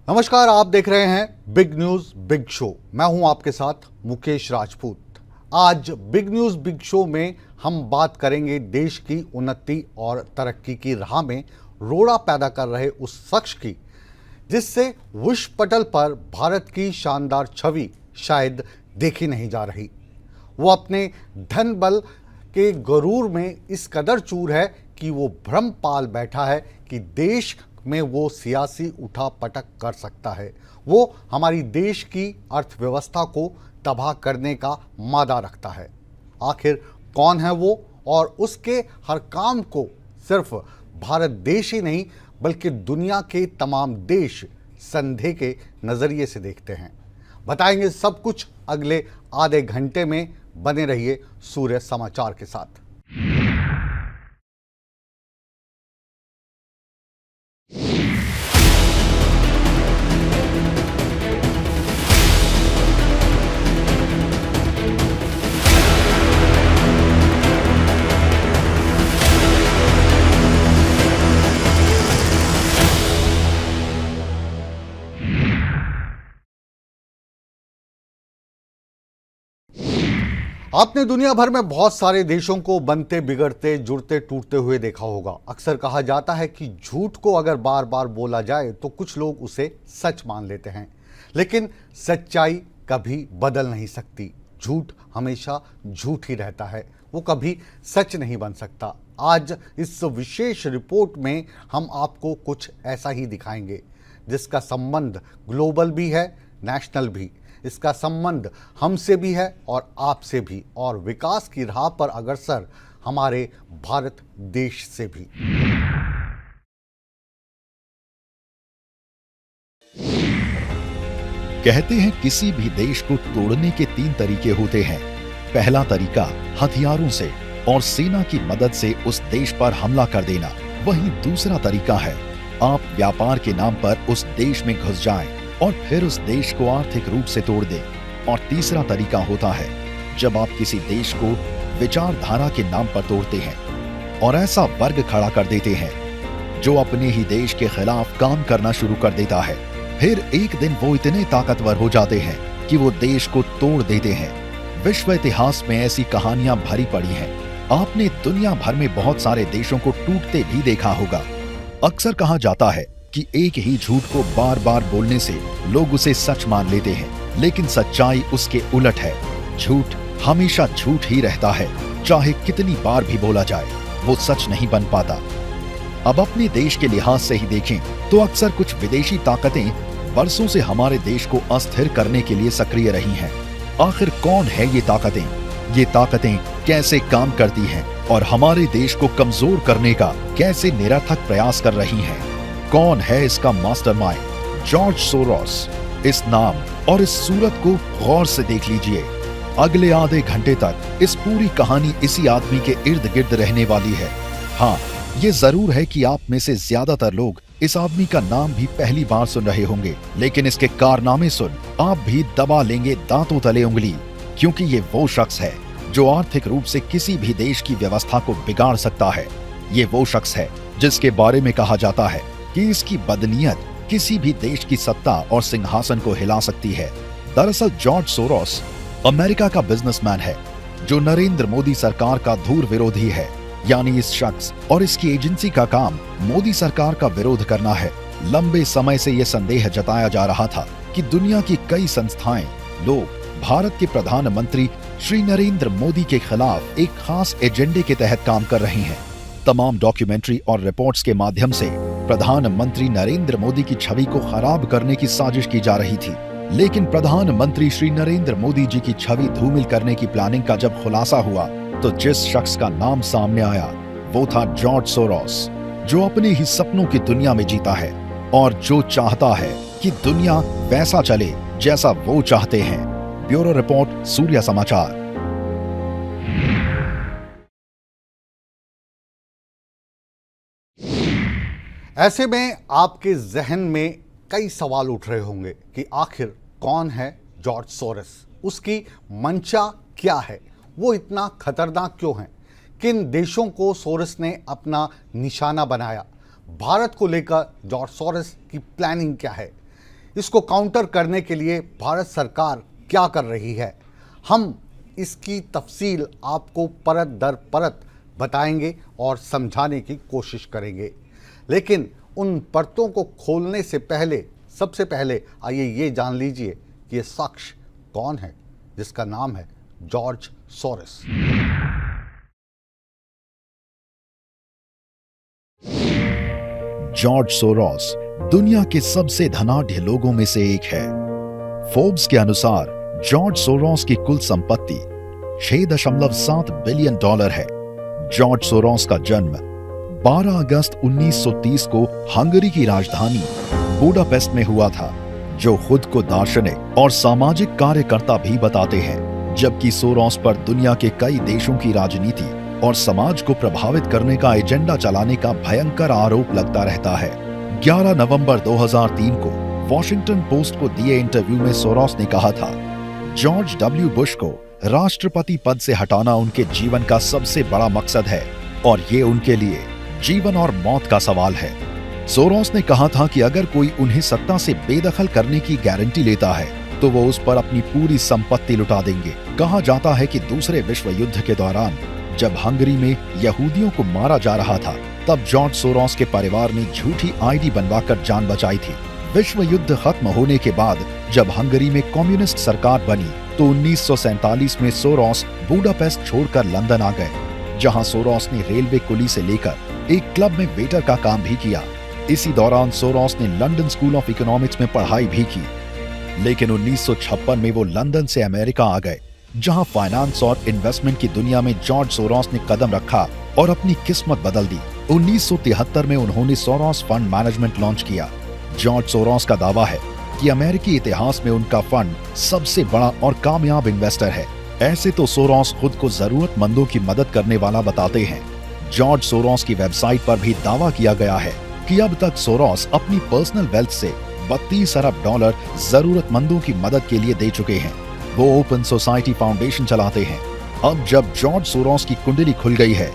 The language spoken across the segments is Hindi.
नमस्कार, आप देख रहे हैं बिग न्यूज बिग शो। मैं हूं आपके साथ मुकेश राजपूत। आज बिग न्यूज बिग शो में हम बात करेंगे देश की उन्नति और तरक्की की राह में रोड़ा पैदा कर रहे उस शख्स की जिससे विश्व पटल पर भारत की शानदार छवि शायद देखी नहीं जा रही। वो अपने धन बल के गरूर में इस कदर चूर है कि वो भ्रम पाल बैठा है कि देश में वो सियासी उठा पटक कर सकता है। वो हमारी देश की अर्थव्यवस्था को तबाह करने का मादा रखता है। आखिर कौन है वो और उसके हर काम को सिर्फ भारत देश ही नहीं बल्कि दुनिया के तमाम देश संदेह के नज़रिए से देखते हैं। बताएंगे सब कुछ अगले आधे घंटे में। बने रहिए सूर्य समाचार के साथ। आपने दुनिया भर में बहुत सारे देशों को बनते बिगड़ते जुड़ते टूटते हुए देखा होगा। अक्सर कहा जाता है कि झूठ को अगर बार बार बोला जाए तो कुछ लोग उसे सच मान लेते हैं, लेकिन सच्चाई कभी बदल नहीं सकती। झूठ हमेशा झूठ ही रहता है, वो कभी सच नहीं बन सकता। आज इस विशेष रिपोर्ट में हम आपको कुछ ऐसा ही दिखाएंगे जिसका संबंध ग्लोबल भी है, नेशनल भी। इसका संबंध हमसे भी है और आपसे भी, और विकास की राह पर अग्रसर हमारे भारत देश से भी। कहते हैं किसी भी देश को तोड़ने के 3 तरीके होते हैं। पहला तरीका हथियारों से और सेना की मदद से उस देश पर हमला कर देना। वहीं दूसरा तरीका है आप व्यापार के नाम पर उस देश में घुस जाएं और फिर उस देश को आर्थिक रूप से तोड़ दें। और तीसरा तरीका होता है जब आप किसी देश को विचारधारा के नाम पर तोड़ते हैं और ऐसा वर्ग खड़ा कर देते हैं जो अपने ही देश के खिलाफ काम करना शुरू कर देता है। फिर एक दिन वो इतने ताकतवर हो जाते हैं कि वो देश को तोड़ देते हैं। विश्व इतिहास में ऐसी कहानियां भरी पड़ी हैं। आपने दुनिया भर में बहुत सारे देशों को टूटते भी देखा होगा। अक्सर कहा जाता है कि एक ही झूठ को बार बार बोलने से लोग उसे सच मान लेते हैं, लेकिन सच्चाई उसके उलट है। झूठ हमेशा झूठ ही रहता है, चाहे कितनी बार भी बोला जाए, वो सच नहीं बन पाता। अब अपने देश के लिहाज से ही देखें तो अक्सर कुछ विदेशी ताकतें वर्षों से हमारे देश को अस्थिर करने के लिए सक्रिय रही हैं। आखिर कौन है ये ताकतें? ये ताकतें कैसे काम करती हैं और हमारे देश को कमजोर करने का कैसे निरर्थक प्रयास कर रही हैं? कौन है इसका मास्टरमाइंड? George Soros. इस नाम और इस सूरत को गौर से देख लीजिए। अगले आधे घंटे तक इस पूरी कहानी इसी आदमी के इर्द गिर्द रहने वाली है। हाँ, ये जरूर है कि आप में से ज्यादातर लोग इस आदमी का नाम भी पहली बार सुन रहे होंगे, लेकिन इसके कारनामे सुन आप भी दबा लेंगे दांतों तले उंगली, क्योंकि ये वो शख्स है जो आर्थिक रूप से किसी भी देश की व्यवस्था को बिगाड़ सकता है। ये वो शख्स है जिसके बारे में कहा जाता है कि इसकी बदनीयत किसी भी देश की सत्ता और सिंहासन को हिला सकती है। दरअसल जॉर्ज सोरोस अमेरिका का बिजनेसमैन है जो नरेंद्र मोदी सरकार का धूर विरोधी है। यानी इस शख्स और इसकी एजेंसी का काम मोदी सरकार का विरोध करना है। लंबे समय से यह संदेह जताया जा रहा था कि दुनिया की कई संस्थाएं, लोग भारत के प्रधानमंत्री श्री नरेंद्र मोदी के खिलाफ एक खास एजेंडे के तहत काम कर रही हैं। तमाम डॉक्यूमेंट्री और रिपोर्ट्स के माध्यम से प्रधानमंत्री नरेंद्र मोदी की छवि को खराब करने की साजिश की जा रही थी। लेकिन प्रधानमंत्री श्री नरेंद्र मोदी जी की छवि धूमिल करने की प्लानिंग का जब खुलासा हुआ तो जिस शख्स का नाम सामने आया वो था जॉर्ज सोरोस, जो अपने ही सपनों की दुनिया में जीता है और जो चाहता है कि दुनिया वैसा चले जैसा वो चाहते हैं। ब्यूरो रिपोर्ट, सूर्य समाचार। ऐसे में आपके जहन में कई सवाल उठ रहे होंगे कि आखिर कौन है जॉर्ज सोरोस, उसकी मंशा क्या है, वो इतना खतरनाक क्यों है, किन देशों को सोरोस ने अपना निशाना बनाया, भारत को लेकर जॉर्ज सोरोस की प्लानिंग क्या है। इसको काउंटर करने के लिए भारत सरकार क्या कर रही है, हम इसकी तफसील आपको परत दर परत बताएंगे और समझाने की कोशिश करेंगे। लेकिन उन परतों को खोलने से पहले सबसे पहले आइए ये जान लीजिए कि ये शख्स कौन है, जिसका नाम है जॉर्ज सोरोस। जॉर्ज सोरोस दुनिया के सबसे धनाढ्य लोगों में से एक है। फोर्ब्स के अनुसार जॉर्ज सोरोस की कुल संपत्ति $6.7 बिलियन है। जॉर्ज सोरोस का जन्म 12 अगस्त 1930 को हंगरी की राजधानी बुडापेस्ट में हुआ था, जो खुद को दार्शनिक और सामाजिक कार्यकर्ता भी बताते हैं, जबकि सोरोस पर दुनिया के कई देशों की राजनीति और समाज को प्रभावित करने का एजेंडा चलाने का भयंकर आरोप लगता रहता है। 11 नवंबर 2003 को वॉशिंगटन पोस्ट को दिए इंटरव्यू में सोरोस ने कहा था, जॉर्ज डब्ल्यू बुश को राष्ट्रपति पद से हटाना उनके जीवन का सबसे बड़ा मकसद है और ये उनके लिए जीवन और मौत का सवाल है। सोरोस ने कहा था कि अगर कोई उन्हें सत्ता से बेदखल करने की गारंटी लेता है तो वो उस पर अपनी पूरी संपत्ति लुटा देंगे। कहा जाता है कि दूसरे विश्व युद्ध के दौरान जब हंगरी में यहूदियों को मारा जा रहा था, तब जॉर्ज सोरोस के परिवार ने झूठी आईडी बनवाकर जान बचाई थी। विश्व युद्ध खत्म होने के बाद जब हंगरी में कम्युनिस्ट सरकार बनी तो 1947 में सोरोस बुडापेस्ट छोड़कर लंदन आ गए, जहां सोरोस ने रेलवे कुली से लेकर एक क्लब में वेटर का काम भी किया। इसी दौरान सोरोस ने लंदन स्कूल ऑफ इकोनॉमिक्स में पढ़ाई भी की, लेकिन 1956 में वो लंदन से अमेरिका आ गए, जहां फाइनेंस और इन्वेस्टमेंट की दुनिया में जॉर्ज सोरोस ने कदम रखा और अपनी किस्मत बदल दी। 1973 में उन्होंने सोरोस फंड मैनेजमेंट लॉन्च किया। जॉर्ज सोरोस का दावा है कि अमेरिकी इतिहास में उनका फंड सबसे बड़ा और कामयाब इन्वेस्टर है। ऐसे तो सोरोस खुद को जरूरतमंदों की मदद करने वाला बताते हैं। जॉर्ज सोरोस की वेबसाइट पर भी दावा किया गया है कि अब तक सोरोस अपनी पर्सनल वेल्थ से $32 अरब जरूरतमंदों की मदद के लिए दे चुके हैं। वो ओपन सोसाइटी फाउंडेशन चलाते हैं। अब जब जॉर्ज सोरोस की कुंडली खुल गई है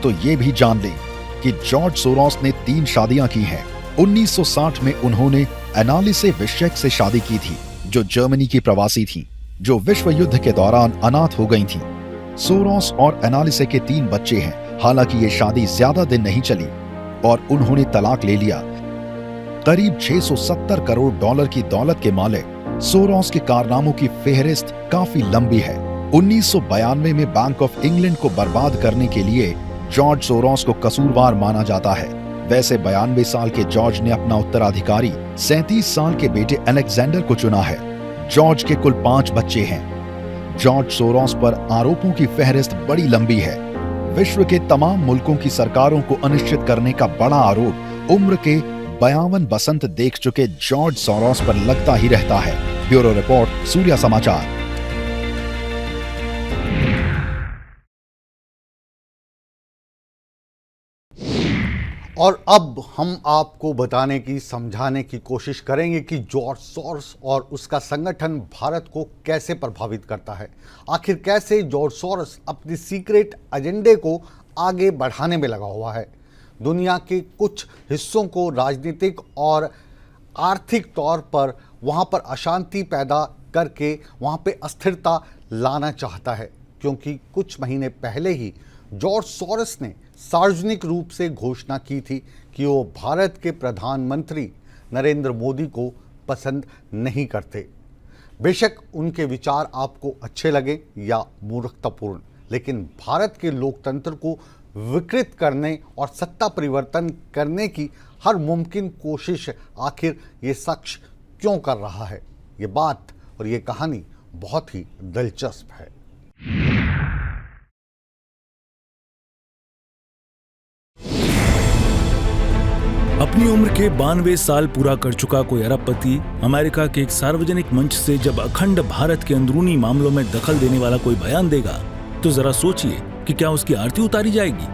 तो ये भी जान लें कि जॉर्ज सोरोस ने 3 शादियां की हैं। 1960 में उन्होंने एनालिसे विशेक से शादी की थी, जो जर्मनी की प्रवासी थी, जो विश्व युद्ध के दौरान अनाथ हो गई थी। सोरोस और एनालिसे के 3 बच्चे हैं। हालांकि ये शादी ज्यादा दिन नहीं चली और उन्होंने तलाक ले लिया। करीब $670 करोड़ की दौलत के मालिक सोरोस के कारनामों की फेहरिस्त काफी लंबी है। 1992 में बैंक ऑफ इंग्लैंड को बर्बाद करने के लिए जॉर्ज सोरोस को कसूरवार माना जाता है। वैसे 92 साल के जॉर्ज ने अपना उत्तराधिकारी 37 साल के बेटे अलेक्जेंडर को चुना है। जॉर्ज के कुल 5 बच्चे हैं। जॉर्ज सोरोस पर आरोपों की फेहरिस्त बड़ी लंबी है। विश्व के तमाम मुल्कों की सरकारों को अनिश्चित करने का बड़ा आरोप उम्र के 52 बसंत देख चुके जॉर्ज सोरोस पर लगता ही रहता है। ब्यूरो रिपोर्ट, सूर्या समाचार। और अब हम आपको बताने की, समझाने की कोशिश करेंगे कि जॉर्ज सोरोस और उसका संगठन भारत को कैसे प्रभावित करता है। आखिर कैसे जॉर्ज सोरोस अपनी सीक्रेट एजेंडे को आगे बढ़ाने में लगा हुआ है। दुनिया के कुछ हिस्सों को राजनीतिक और आर्थिक तौर पर वहाँ पर अशांति पैदा करके वहाँ पे अस्थिरता लाना चाहता है, क्योंकि कुछ महीने पहले ही जॉर्ज सोरोस ने सार्वजनिक रूप से घोषणा की थी कि वो भारत के प्रधानमंत्री नरेंद्र मोदी को पसंद नहीं करते। बेशक उनके विचार आपको अच्छे लगे या मूर्खतापूर्ण, लेकिन भारत के लोकतंत्र को विकृत करने और सत्ता परिवर्तन करने की हर मुमकिन कोशिश आखिर ये शख्स क्यों कर रहा है, ये बात और ये कहानी बहुत ही दिलचस्प है। अपनी उम्र के 92 साल पूरा कर चुका कोई अरबपति अमेरिका के एक सार्वजनिक मंच से जब अखंड भारत के अंदरूनी मामलों में दखल देने वाला कोई बयान देगा तो जरा सोचिए कि क्या उसकी आरती उतारी जाएगी?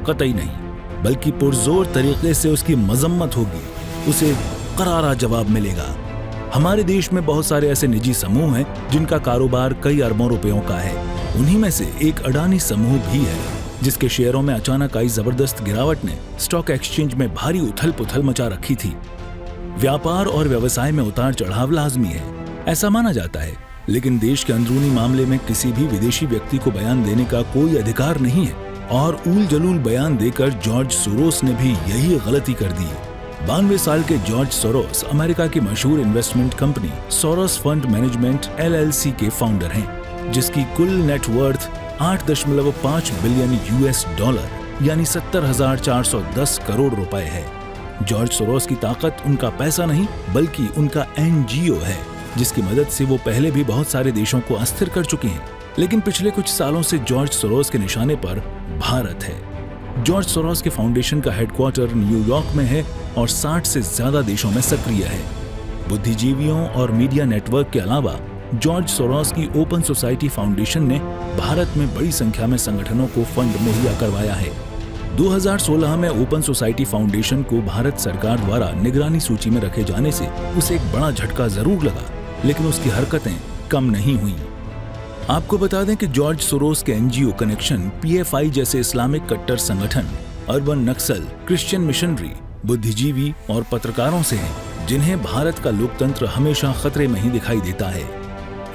कतई नहीं, बल्कि पुरजोर तरीके से उसकी मजम्मत होगी, उसे करारा जवाब मिलेगा। हमारे देश में बहुत सारे ऐसे निजी समूह हैं जिनका कारोबार कई अरबों रुपयों का है। उन्हीं में से एक अडानी समूह भी है, जिसके शेयरों में अचानक आई जबरदस्त गिरावट ने स्टॉक एक्सचेंज में भारी उथल पुथल मचा रखी थी। व्यापार और व्यवसाय में उतार चढ़ाव लाजमी है, ऐसा माना जाता है। लेकिन देश के अंदरूनी मामले में किसी भी विदेशी व्यक्ति को बयान देने का कोई अधिकार नहीं है और ऊल जलूल बयान देकर जॉर्ज सोरोस ने भी यही गलती कर दी। 92 साल के जॉर्ज सोरोस अमेरिका की मशहूर investment company Soros fund management LLC के फाउंडर हैं, जिसकी कुल नेटवर्थ 8.5 बिलियन $, यानी 70,410 करोड़ रुपए है। जॉर्ज सोरोस की ताकत उनका पैसा नहीं बल्कि उनका NGO है, जिसकी मदद से वो पहले भी बहुत सारे देशों को अस्थिर कर चुके हैं। लेकिन पिछले कुछ सालों से जॉर्ज सोरोस के निशाने पर भारत है। जॉर्ज सोरोस के फाउंडेशन का हेडक्वार्टर न्यूयॉर्क में है और 60 से ज्यादा देशों में सक्रिय है। बुद्धिजीवियों और मीडिया नेटवर्क के अलावा जॉर्ज सोरोस की ओपन सोसाइटी फाउंडेशन ने भारत में बड़ी संख्या में संगठनों को फंड मुहैया करवाया है। 2016 में ओपन सोसाइटी फाउंडेशन को भारत सरकार द्वारा निगरानी सूची में रखे जाने से उसे एक बड़ा झटका जरूर लगा, लेकिन उसकी हरकतें कम नहीं हुई। आपको बता दें कि जॉर्ज सोरोस के NGO कनेक्शन PFI जैसे इस्लामिक कट्टर संगठन, अर्बन नक्सल, क्रिश्चियन मिशनरी, बुद्धिजीवी और पत्रकारों से हैं, जिन्हें भारत का लोकतंत्र हमेशा खतरे में ही दिखाई देता है।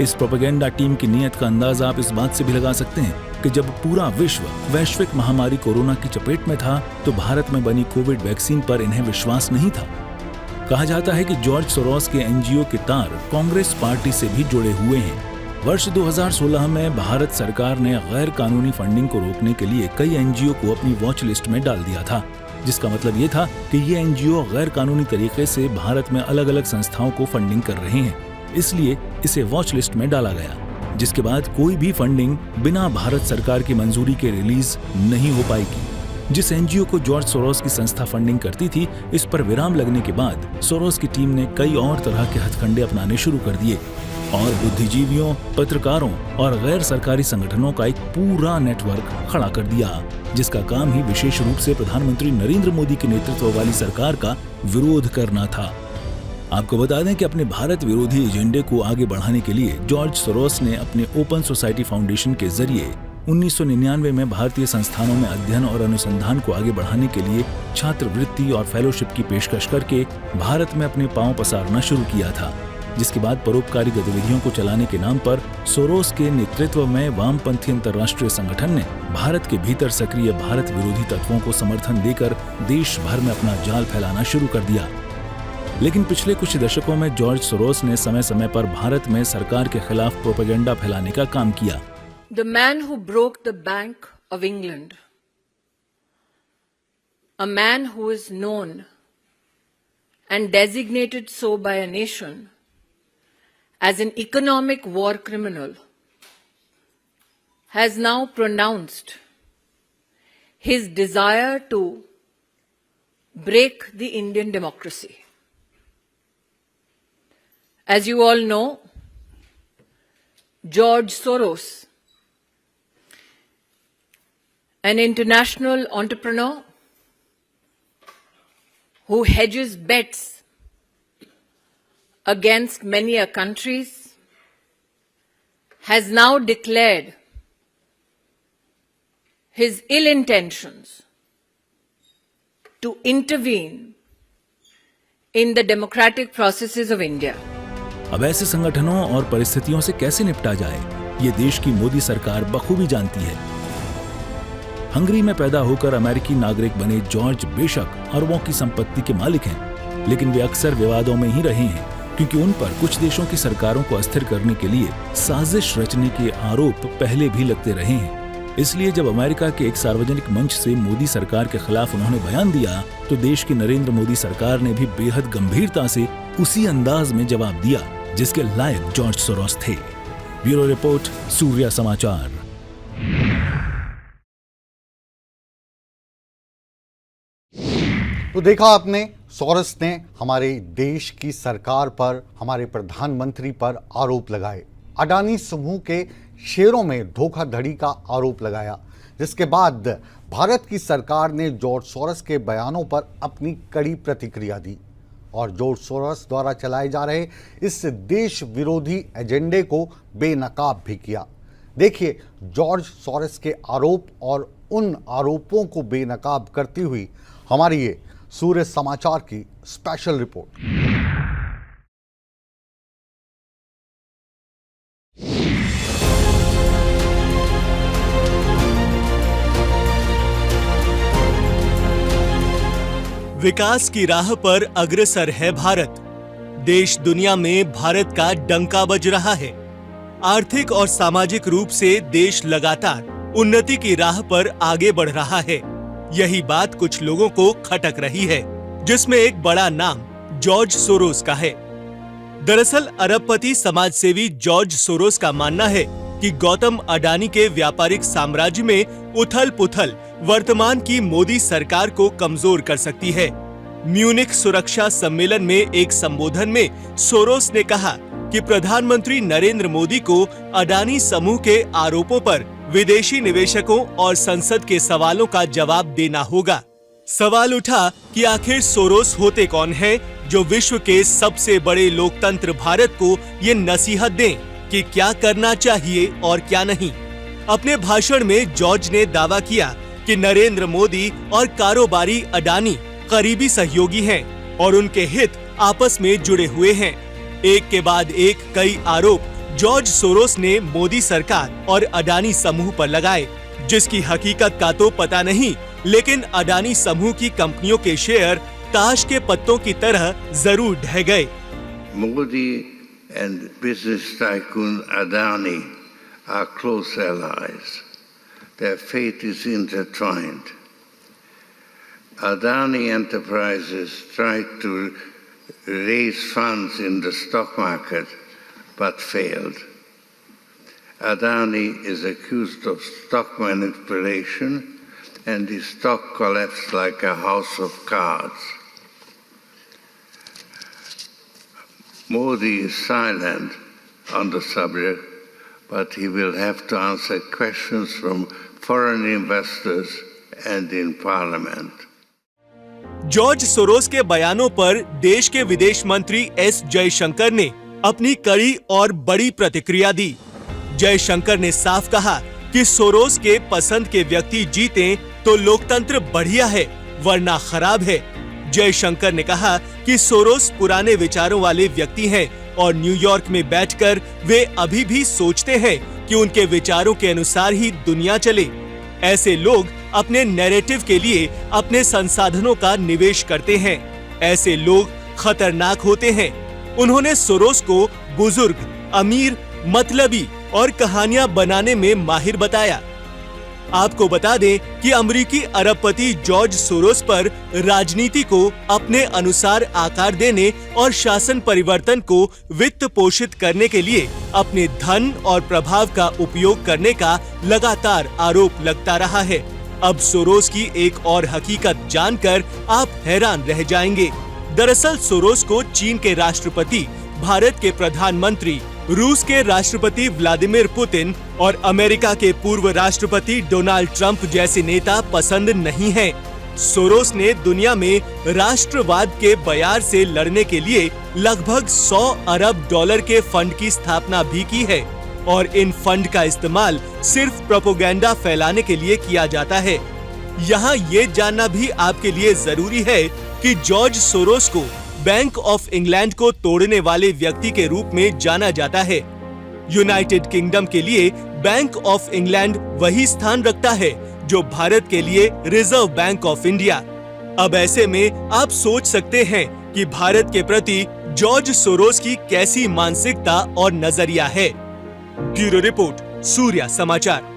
इस प्रोपेगेंडा टीम की नीयत का अंदाजा आप इस बात से भी लगा सकते हैं कि जब पूरा विश्व वैश्विक महामारी कोरोना की चपेट में था, तो भारत में बनी कोविड वैक्सीन पर इन्हें विश्वास नहीं था। कहा जाता है कि जॉर्ज सोरोस के NGO के तार कांग्रेस पार्टी से भी जुड़े हुए हैं। वर्ष 2016 में भारत सरकार ने गैर कानूनी फंडिंग को रोकने के लिए कई NGO को अपनी वॉच लिस्ट में डाल दिया था, जिसका मतलब ये था कि ये NGO गैर कानूनी तरीके से भारत में अलग अलग संस्थाओं को फंडिंग कर रहे हैं। इसलिए इसे वॉच लिस्ट में डाला गया, जिसके बाद कोई भी फंडिंग बिना भारत सरकार की मंजूरी के रिलीज नहीं हो पाएगी। जिस NGO को जॉर्ज सोरोस की संस्था फंडिंग करती थी, इस पर विराम लगने के बाद सोरोस की टीम ने कई और तरह के हथकंडे अपनाने शुरू कर दिए और बुद्धिजीवियों, पत्रकारों और गैर सरकारी संगठनों का एक पूरा नेटवर्क खड़ा कर दिया, जिसका काम ही विशेष रूप से प्रधानमंत्री नरेंद्र मोदी के नेतृत्व वाली सरकार का विरोध करना था। आपको बता दें कि अपने भारत विरोधी एजेंडे को आगे बढ़ाने के लिए जॉर्ज सोरोस ने अपने ओपन सोसाइटी फाउंडेशन के जरिए 1999 में भारतीय संस्थानों में अध्ययन और अनुसंधान को आगे बढ़ाने के लिए छात्रवृत्ति और फेलोशिप की पेशकश करके भारत में अपने पांव पसारना शुरू किया था, जिसके बाद परोपकारी गतिविधियों को चलाने के नाम पर सोरोस के नेतृत्व में वामपंथी अंतर्राष्ट्रीय संगठन ने भारत के भीतर सक्रिय भारत विरोधी तत्वों को समर्थन देकर देश भर में अपना जाल फैलाना शुरू कर दिया। लेकिन पिछले कुछ दशकों में जॉर्ज सोरोस ने समय समय पर भारत में सरकार के खिलाफ प्रोपेगेंडा फैलाने का काम किया। The man who broke the Bank of England, a man who is known and designated so by a nation as an economic war criminal, has now pronounced his desire to break the Indian democracy. As you all know, George Soros, an international entrepreneur who hedges bets against many countries, has now declared his ill intentions to intervene in the democratic processes of India. अब ऐसे संगठनों और परिस्थितियों से कैसे निपटा जाए, ये देश की मोदी सरकार बखूबी जानती है। हंगरी में पैदा होकर अमेरिकी नागरिक बने जॉर्ज बेशक अरबों की संपत्ति के मालिक हैं, लेकिन वे अक्सर विवादों में ही रहे हैं, क्योंकि उन पर कुछ देशों की सरकारों को अस्थिर करने के लिए साजिश रचने के आरोप पहले भी लगते रहे हैं। इसलिए जब अमेरिका के एक सार्वजनिक मंच से मोदी सरकार के खिलाफ उन्होंने बयान दिया, तो देश की नरेंद्र मोदी सरकार ने भी बेहद गंभीरता से उसी अंदाज में जवाब दिया जिसके लायक जॉर्ज सोरोस थे। ब्यूरो रिपोर्ट, सूर्या समाचार। तो देखा आपने, सोरोस ने हमारे देश की सरकार पर, हमारे प्रधानमंत्री पर आरोप लगाए। अडानी समूह के शेयरों में धोखाधड़ी का आरोप लगाया, जिसके बाद भारत की सरकार ने जॉर्ज सोरोस के बयानों पर अपनी कड़ी प्रतिक्रिया दी और जॉर्ज सोरोस द्वारा चलाए जा रहे इस देश विरोधी एजेंडे को बेनकाब भी किया। देखिए जॉर्ज सोरोस के आरोप और उन आरोपों को बेनकाब करती हुई हमारी ये सूर्य समाचार की स्पेशल रिपोर्ट। विकास की राह पर अग्रसर है भारत। देश दुनिया में भारत का डंका बज रहा है। आर्थिक और सामाजिक रूप से देश लगातार उन्नति की राह पर आगे बढ़ रहा है। यही बात कुछ लोगों को खटक रही है, जिसमें एक बड़ा नाम जॉर्ज सोरोस का है। दरअसल अरबपति समाजसेवी जॉर्ज सोरोस का मानना है कि गौतम अडानी के व्यापारिक साम्राज्य में उथल-पुथल वर्तमान की मोदी सरकार को कमजोर कर सकती है। म्यूनिख सुरक्षा सम्मेलन में एक संबोधन में सोरोस ने कहा कि प्रधानमंत्री नरेंद्र मोदी को अडानी समूह के आरोपों पर विदेशी निवेशकों और संसद के सवालों का जवाब देना होगा। सवाल उठा कि आखिर सोरोस होते कौन हैं जो विश्व के सबसे बड़े लोकतंत्र भारत को ये नसीहत दें कि क्या करना चाहिए और क्या नहीं। अपने भाषण में जॉर्ज ने दावा किया कि नरेंद्र मोदी और कारोबारी अडानी करीबी सहयोगी हैं और उनके हित आपस में जुड़े हुए हैं। एक के बाद एक कई आरोप जॉर्ज सोरोस ने मोदी सरकार और अडानी समूह पर लगाए, जिसकी हकीकत का तो पता नहीं, लेकिन अडानी समूह की कंपनियों के शेयर ताश के पत्तों की तरह जरूर ढह गए। Modi and business tycoon Adani are close allies. Their fate is intertwined. Adani Enterprises tried to raise funds in the stock market but failed. Adani is accused of stock manipulation and his stock collapsed like a house of cards. Modi is silent on the subject, but he will have to answer questions from foreign investors and in parliament. George Soros के बयानों पर देश के विदेश मंत्री एस जयशंकर ने अपनी कड़ी और बड़ी प्रतिक्रिया दी। जयशंकर ने साफ कहा कि सोरोस के पसंद के व्यक्ति जीते तो लोकतंत्र बढ़िया है, वरना खराब है। जयशंकर ने कहा कि सोरोस पुराने विचारों वाले व्यक्ति हैं और न्यूयॉर्क में बैठकर वे अभी भी सोचते हैं कि उनके विचारों के अनुसार ही दुनिया चले। ऐसे लोग अपने नैरेटिव के लिए अपने संसाधनों का निवेश करते हैं। ऐसे लोग खतरनाक होते हैं। उन्होंने सोरोस को बुजुर्ग, अमीर, मतलबी और कहानियां बनाने में माहिर बताया। आपको बता दें कि अमेरिकी अरबपति जॉर्ज सोरोस पर राजनीति को अपने अनुसार आकार देने और शासन परिवर्तन को वित्त पोषित करने के लिए अपने धन और प्रभाव का उपयोग करने का लगातार आरोप लगता रहा है। अब सोरोस की एक और हकीकत जानकर आप हैरान रह जाएंगे। दरअसल सोरोस को चीन के राष्ट्रपति, भारत के प्रधानमंत्री, रूस के राष्ट्रपति व्लादिमीर पुतिन और अमेरिका के पूर्व राष्ट्रपति डोनाल्ड ट्रंप जैसे नेता पसंद नहीं हैं। सोरोस ने दुनिया में राष्ट्रवाद के बयार से लड़ने के लिए लगभग 100 अरब डॉलर के फंड की स्थापना भी की है और इन फंड का इस्तेमाल सिर्फ प्रोपेगेंडा फैलाने के लिए किया जाता है। यहाँ ये जानना भी आपके लिए जरूरी है कि जॉर्ज सोरोस को बैंक ऑफ इंग्लैंड को तोड़ने वाले व्यक्ति के रूप में जाना जाता है। यूनाइटेड किंगडम के लिए बैंक ऑफ इंग्लैंड वही स्थान रखता है जो भारत के लिए रिजर्व बैंक ऑफ इंडिया। अब ऐसे में आप सोच सकते हैं कि भारत के प्रति जॉर्ज सोरोस की कैसी मानसिकता और नजरिया है। ब्यूरो रिपोर्ट, सूर्या समाचार।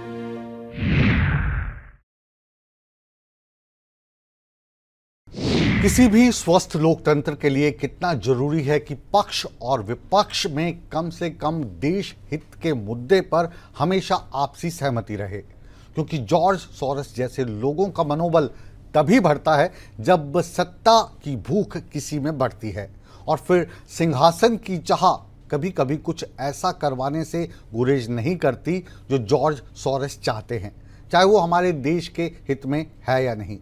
किसी भी स्वस्थ लोकतंत्र के लिए कितना जरूरी है कि पक्ष और विपक्ष में कम से कम देश हित के मुद्दे पर हमेशा आपसी सहमति रहे, क्योंकि जॉर्ज सोरोस जैसे लोगों का मनोबल तभी बढ़ता है जब सत्ता की भूख किसी में बढ़ती है और फिर सिंहासन की चाह कभी कभी कुछ ऐसा करवाने से गुरेज नहीं करती जो जॉर्ज सोरोस चाहते हैं, चाहे वो हमारे देश के हित में है या नहीं।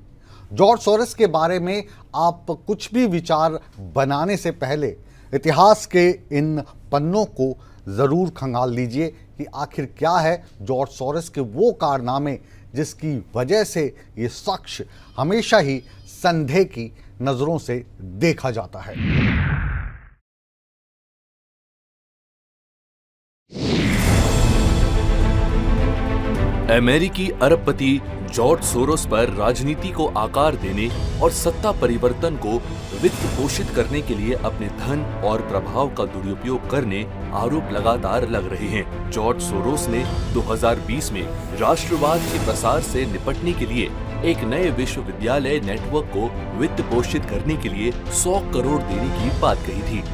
जॉर्ज सोरोस के बारे में आप कुछ भी विचार बनाने से पहले इतिहास के इन पन्नों को ज़रूर खंगाल लीजिए कि आखिर क्या है जॉर्ज सोरोस के वो कारनामे जिसकी वजह से ये शख्स हमेशा ही संदेह की नज़रों से देखा जाता है। अमेरिकी अरबपति जॉर्ज सोरोस पर राजनीति को आकार देने और सत्ता परिवर्तन को वित्त पोषित करने के लिए अपने धन और प्रभाव का दुरुपयोग करने आरोप लगातार लग रहे हैं। जॉर्ज सोरोस ने 2020 में राष्ट्रवाद के प्रसार से निपटने के लिए एक नए विश्वविद्यालय नेटवर्क को वित्त पोषित करने के लिए 100 करोड़ देने की बात कही थी।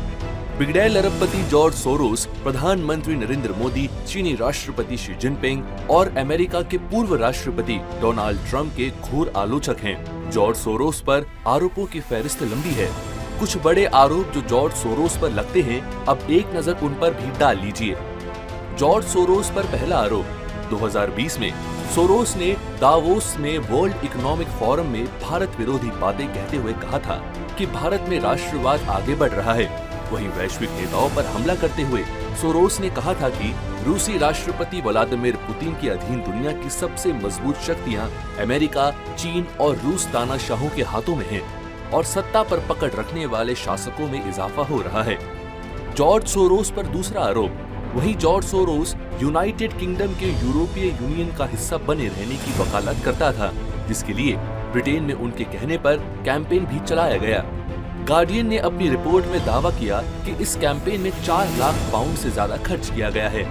बिगड़ैल अरबपति जॉर्ज सोरोस प्रधानमंत्री नरेंद्र मोदी, चीनी राष्ट्रपति शी जिनपिंग और अमेरिका के पूर्व राष्ट्रपति डोनाल्ड ट्रंप के घोर आलोचक हैं। जॉर्ज सोरोस पर आरोपों की फहरिस्त लंबी है। कुछ बड़े आरोप जो जॉर्ज सोरोस पर लगते हैं, अब एक नजर उन पर भी डाल लीजिए। जॉर्ज सोरोस पर पहला आरोप 2020 में सोरोस ने दावोस में वर्ल्ड इकोनॉमिक फोरम में भारत विरोधी बातें कहते हुए कहा था कि भारत में राष्ट्रवाद आगे बढ़ रहा है। वहीं वैश्विक नेताओं पर हमला करते हुए सोरोस ने कहा था कि रूसी राष्ट्रपति व्लादिमीर पुतिन के अधीन दुनिया की सबसे मजबूत शक्तियां अमेरिका, चीन और रूस तानाशाहों के हाथों में हैं और सत्ता पर पकड़ रखने वाले शासकों में इजाफा हो रहा है। जॉर्ज सोरोस पर दूसरा आरोप, वहीं जॉर्ज सोरोस यूनाइटेड किंगडम के यूरोपीय यूनियन का हिस्सा बने रहने की वकालत करता था, जिसके लिए ब्रिटेन में उनके कहने पर कैंपेन भी चलाया गया। गार्डियन ने अपनी रिपोर्ट में दावा किया कि इस कैंपेन में 4 लाख पाउंड से ज्यादा खर्च किया गया है।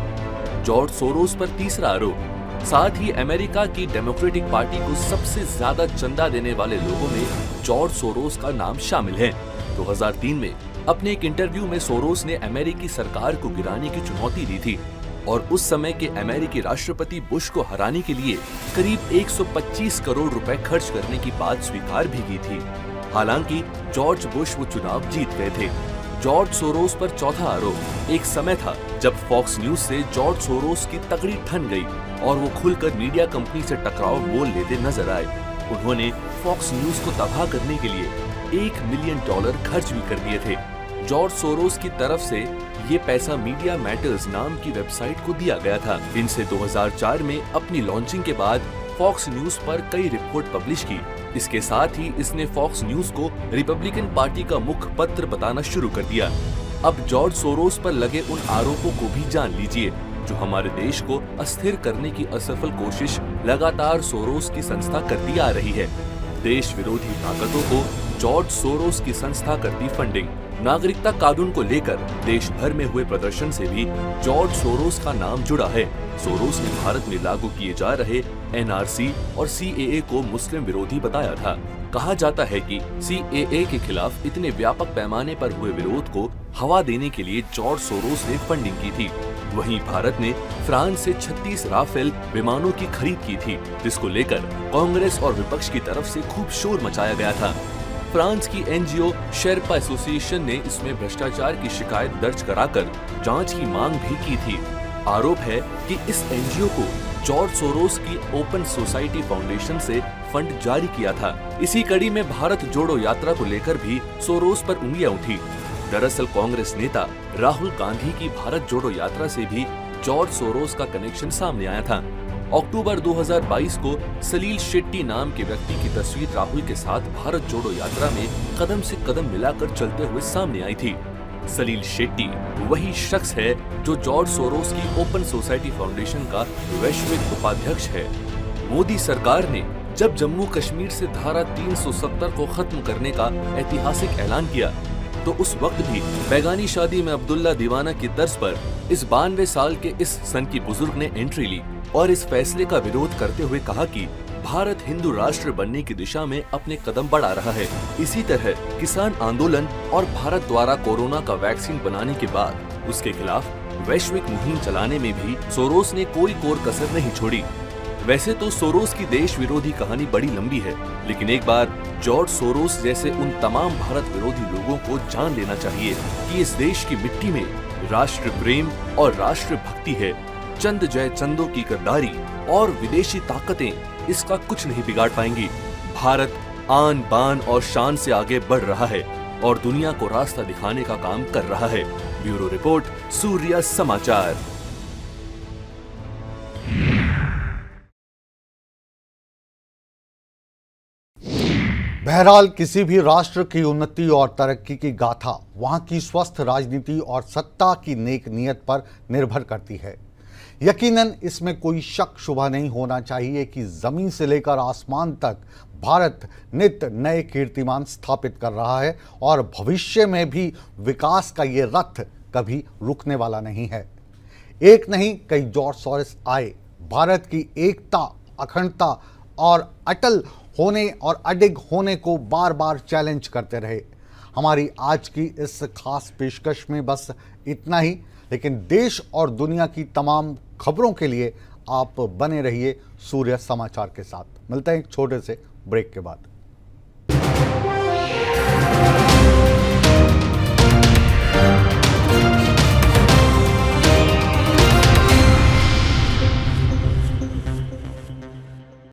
जॉर्ज सोरोस पर तीसरा आरोप, साथ ही अमेरिका की डेमोक्रेटिक पार्टी को सबसे ज्यादा चंदा देने वाले लोगों में जॉर्ज सोरोस का नाम शामिल है। 2003 में अपने एक इंटरव्यू में सोरोस ने अमेरिकी सरकार को गिराने की चुनौती दी थी और उस समय के अमेरिकी राष्ट्रपति बुश को हराने के लिए करीब 125 करोड़ रुपए खर्च करने की बात स्वीकार भी की थी। हालांकि जॉर्ज बुश वो चुनाव जीत गए थे। जॉर्ज सोरोस पर चौथा आरोप, एक समय था जब फॉक्स न्यूज से जॉर्ज सोरोस की तकड़ी ठन गई और वो खुलकर मीडिया कंपनी से टकराव मोल लेते नजर आए। उन्होंने फॉक्स न्यूज को तबाह करने के लिए $1 मिलियन खर्च भी कर दिए थे। जॉर्ज सोरोस की तरफ से ये पैसा मीडिया मैटर्स नाम की वेबसाइट को दिया गया था। इनसे 2004 में अपनी लॉन्चिंग के बाद फॉक्स न्यूज पर कई रिपोर्ट पब्लिश की। इसके साथ ही इसने फॉक्स न्यूज को रिपब्लिकन पार्टी का मुख्य पत्र बताना शुरू कर दिया। अब जॉर्ज सोरोस पर लगे उन आरोपों को भी जान लीजिए, जो हमारे देश को अस्थिर करने की असफल कोशिश लगातार सोरोस की संस्था करती आ रही है। देश विरोधी ताकतों को जॉर्ज सोरोस की संस्था करती फंडिंग। नागरिकता कानून को लेकर देश भर में हुए प्रदर्शन से भी जॉर्ज सोरोस का नाम जुड़ा है। सोरोस ने भारत में लागू किए जा रहे NRC और CAA को मुस्लिम विरोधी बताया था। कहा जाता है कि CAA के खिलाफ इतने व्यापक पैमाने पर हुए विरोध को हवा देने के लिए जॉर्ज सोरोस ने फंडिंग की थी। वहीं भारत ने फ्रांस से 36 राफेल विमानों की खरीद की थी, जिसको लेकर कांग्रेस और विपक्ष की तरफ से खूब शोर मचाया गया था। फ्रांस की NGO शेर्पा एसोसिएशन ने इसमें भ्रष्टाचार की शिकायत दर्ज कराकर जांच की मांग भी की थी। आरोप है कि इस NGO को जॉर्ज सोरोस की ओपन सोसाइटी फाउंडेशन से फंड जारी किया था। इसी कड़ी में भारत जोड़ो यात्रा को लेकर भी सोरोस पर उंगलियां उठी। दरअसल कांग्रेस नेता राहुल गांधी की भारत जोड़ो यात्रा से भी जॉर्ज सोरोस का कनेक्शन सामने आया था। अक्टूबर 2022 को सलील शेट्टी नाम के व्यक्ति की तस्वीर राहुल के साथ भारत जोड़ो यात्रा में कदम से कदम मिलाकर चलते हुए सामने आई थी। सलील शेट्टी वही शख्स है जो जॉर्ज सोरोस की ओपन सोसाइटी फाउंडेशन का वैश्विक उपाध्यक्ष है। मोदी सरकार ने जब जम्मू कश्मीर से धारा 370 को खत्म करने का ऐतिहासिक ऐलान किया, तो उस वक्त भी बैगानी शादी में अब्दुल्ला दीवाना की तर्ज पर इस 92 साल के इस सन की बुजुर्ग ने एंट्री ली और इस फैसले का विरोध करते हुए कहा कि भारत हिंदू राष्ट्र बनने की दिशा में अपने कदम बढ़ा रहा है। इसी तरह किसान आंदोलन और भारत द्वारा कोरोना का वैक्सीन बनाने के बाद उसके खिलाफ वैश्विक मुहिम चलाने में भी सोरोस ने कोई कोर कसर नहीं छोड़ी। वैसे तो सोरोस की देश विरोधी कहानी बड़ी लंबी है, लेकिन एक बार जॉर्ज सोरोस जैसे उन तमाम भारत विरोधी लोगों को जान लेना चाहिए कि इस देश की मिट्टी में राष्ट्र प्रेम और राष्ट्र भक्ति है। चंद जय चंदों की गद्दारी और विदेशी ताकतें इसका कुछ नहीं बिगाड़ पाएंगी। भारत आन बान और शान से आगे बढ़ रहा है और दुनिया को रास्ता दिखाने का काम कर रहा है। ब्यूरो रिपोर्ट, सूर्या समाचार। बहरहाल किसी भी राष्ट्र की उन्नति और तरक्की की गाथा वहां की स्वस्थ राजनीति और सत्ता की नेक नीयत पर निर्भर करती है। यकीनन इसमें कोई शक शुबा नहीं होना चाहिए कि जमीन से लेकर आसमान तक भारत नित्य नए कीर्तिमान स्थापित कर रहा है और भविष्य में भी विकास का ये रथ कभी रुकने वाला नहीं है। एक नहीं कई जॉर्ज सोरोस आए, भारत की एकता, अखंडता और अटल होने और अडिग होने को बार बार चैलेंज करते रहे। हमारी आज की इस खास पेशकश में बस इतना ही, लेकिन देश और दुनिया की तमाम खबरों के लिए आप बने रहिए सूर्य समाचार के साथ। मिलते हैं एक छोटे से ब्रेक के बाद।